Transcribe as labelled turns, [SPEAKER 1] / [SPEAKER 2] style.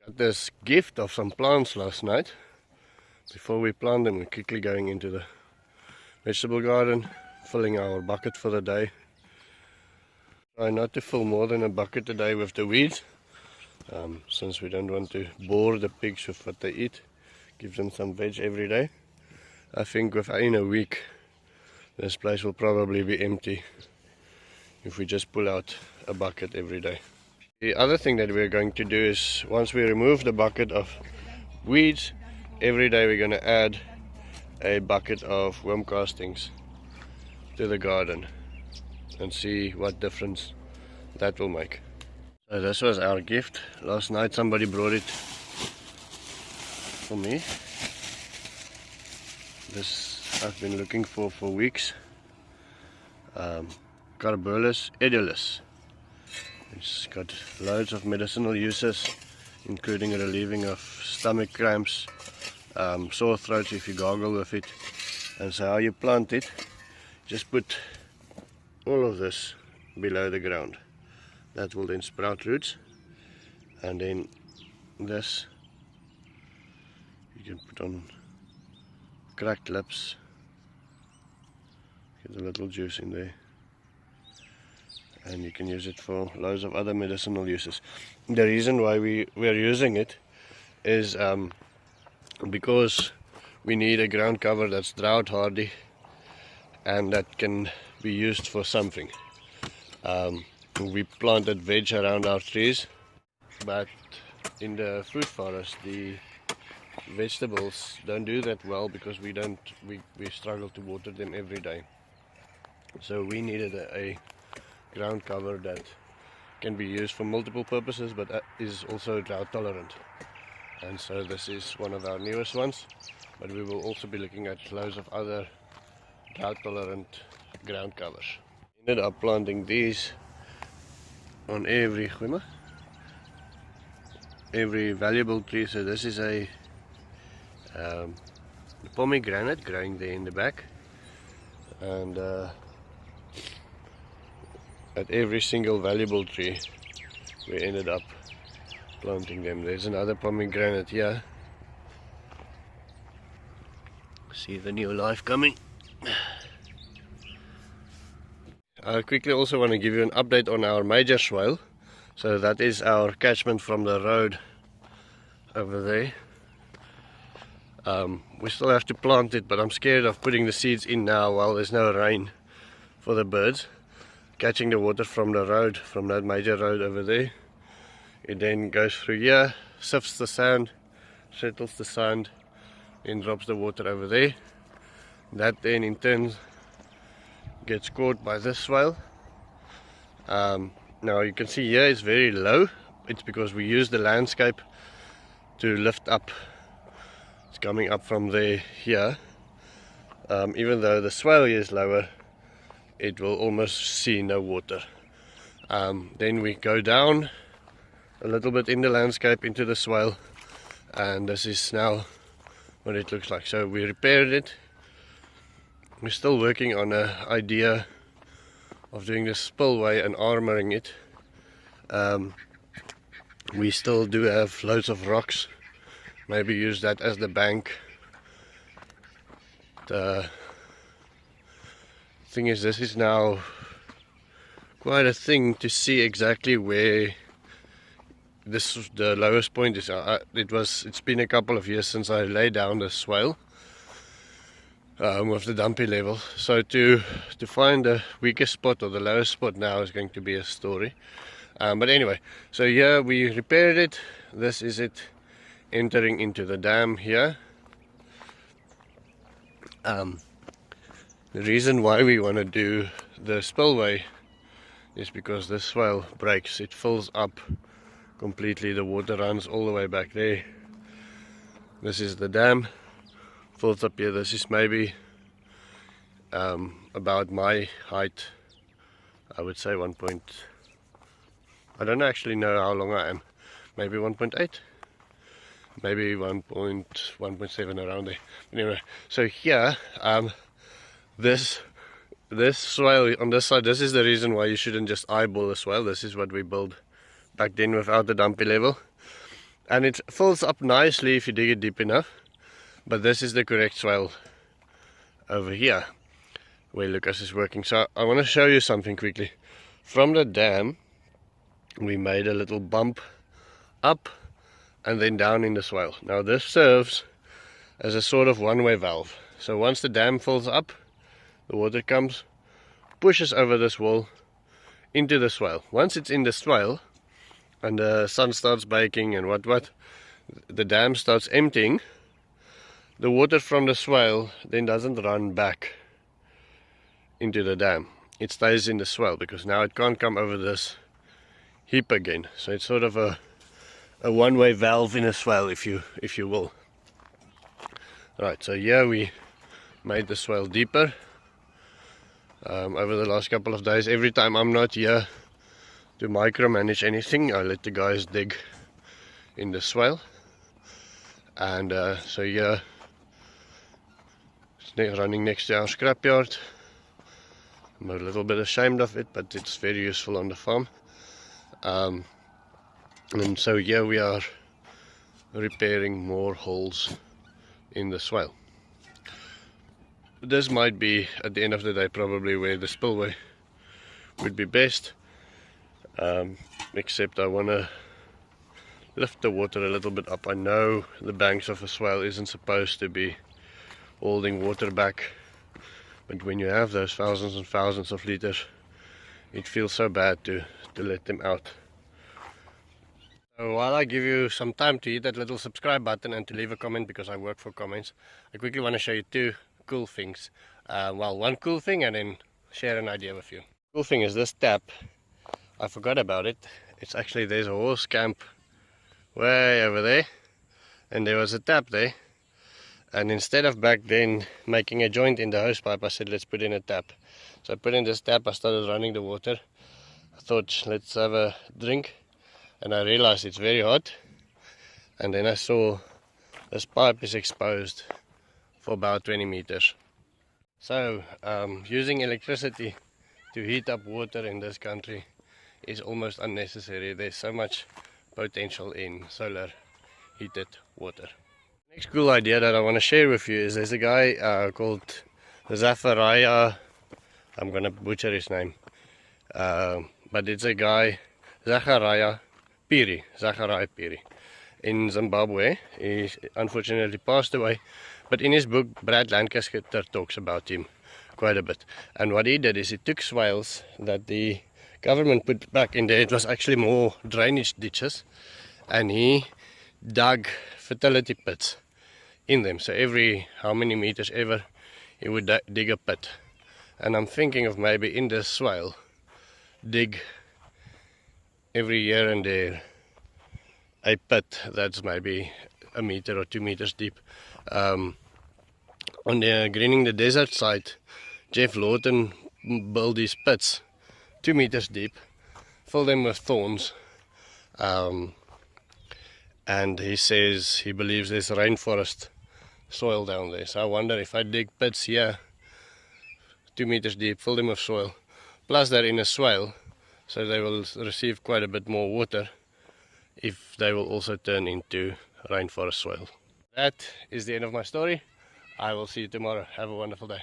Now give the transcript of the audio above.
[SPEAKER 1] Got this gift of some plants last night. Before we plant them, we're quickly going into the vegetable garden, filling our bucket for the day. Try not to fill more than a bucket a day with the weeds, since we don't want to bore the pigs with what they eat. Give them some veg every day. I think within a week this place will probably be empty if we just pull out a bucket every day. The other thing that we're going to do is, once we remove the bucket of weeds, every day we're going to add a bucket of worm castings to the garden and see what difference that will make. So this was our gift. Last night somebody brought it for me. This I've been looking for weeks. Carbolus edulis. It's got loads of medicinal uses, including relieving of stomach cramps, sore throats if you gargle with it. And so how you plant it, just put all of this below the ground. That will then sprout roots, and then this you can put on cracked lips, get a little juice in there, and you can use it for loads of other medicinal uses. The reason why we're using it is because we need a ground cover that's drought hardy and that can be used for something. We planted veg around our trees, but in the fruit forest the vegetables don't do that well because we struggle to water them every day. So we needed a ground cover that can be used for multiple purposes, but is also drought tolerant. And so this is one of our newest ones, but we will also be looking at loads of other drought tolerant ground covers. Ended up planting these on every valuable tree. So this is a pomegranate growing there in the back, and at every single valuable tree we ended up planting them. There's another pomegranate here. See the new life coming. I quickly also want to give you an update on our major swale. So that is our catchment from the road over there. We still have to plant it, but I'm scared of putting the seeds in now while there's no rain for the birds. Catching the water from the road, from that major road over there. It then goes through here, sifts the sand, settles the sand, then drops the water over there. That then in turn gets caught by this swale. Now you can see here it's very low. It's because we use the landscape to lift up. It's coming up from there here. Even though the swale is lower, it will almost see no water. Then we go down a little bit in the landscape into the swale, and this is now what it looks like. So we repaired it. We're still working on an idea of doing the spillway and armoring it. We still do have loads of rocks. Maybe use that as the bank. The thing is, this is now quite a thing to see exactly where the lowest point is. It's been a couple of years since I laid down the swale with the dumpy level. So to find the weakest spot or the lowest spot now is going to be a story. But anyway, so here we repaired it. This is it entering into the dam here. The reason why we want to do the spillway is because the swale breaks. It fills up completely. The water runs all the way back there. This is the dam. Fills up here. This is maybe about my height. I would say 1. I don't actually know how long I am. Maybe 1.8. Maybe 1.7 around there. Anyway, so here, this swale on this side, this is the reason why you shouldn't just eyeball the swale. This is what we built back then without the dumpy level. And it fills up nicely if you dig it deep enough. But this is the correct swale over here where Lucas is working. So I want to show you something quickly. From the dam we made a little bump up and then down in the swale. Now this serves as a sort of one-way valve. So once the dam fills up, the water comes, pushes over this wall into the swale. Once it's in the swale and the sun starts baking and what, the dam starts emptying. The water from the swale then doesn't run back into the dam. It stays in the swale because now it can't come over this heap again. So it's sort of a one-way valve in a swale, if you will. Right, so here we made the swale deeper over the last couple of days. Every time I'm not here to micromanage anything, I let the guys dig in the swale. And so here, it's running next to our scrapyard. I'm a little bit ashamed of it, but it's very useful on the farm. And so here we are repairing more holes in the swale. This might be, at the end of the day, probably where the spillway would be best. Except I want to lift the water a little bit up. I know the banks of a swale isn't supposed to be holding water back, but when you have those thousands and thousands of liters, it feels so bad to let them out. So while I give you some time to hit that little subscribe button and to leave a comment, because I work for comments, I quickly want to show you two cool things. Well, one cool thing and then share an idea with you. Cool thing is this tap. I forgot about it. It's actually, there's a horse camp way over there, and there was a tap there. And instead of back then making a joint in the hose pipe, I said let's put in a tap. So I put in this tap, I started running the water. I thought let's have a drink, and I realized it's very hot. And then I saw this pipe is exposed for about 20 meters. So using electricity to heat up water in this country is almost unnecessary. There's so much potential in solar heated water. Next cool idea that I want to share with you is there's a guy called Zachariah. I'm gonna butcher his name, but it's a guy, Zachariah Piri in Zimbabwe. He unfortunately passed away, but in his book Brad Lancaster talks about him quite a bit. And what he did is he took swales that the government put back in there. It was actually more drainage ditches, and he dug fertility pits in them. So every how many meters ever he would dig a pit. And I'm thinking of maybe in this swale dig every year and there a pit that's maybe a meter or 2 meters deep. On the Greening the Desert site, Jeff Lawton built these pits 2 meters deep, fill them with thorns, and he says he believes there's rainforest soil down there. So I wonder if I dig pits here 2 meters deep, fill them with soil, plus they're in a swale, so they will receive quite a bit more water, if they will also turn into rainforest soil. That is the end of my story. I will see you tomorrow. Have a wonderful day.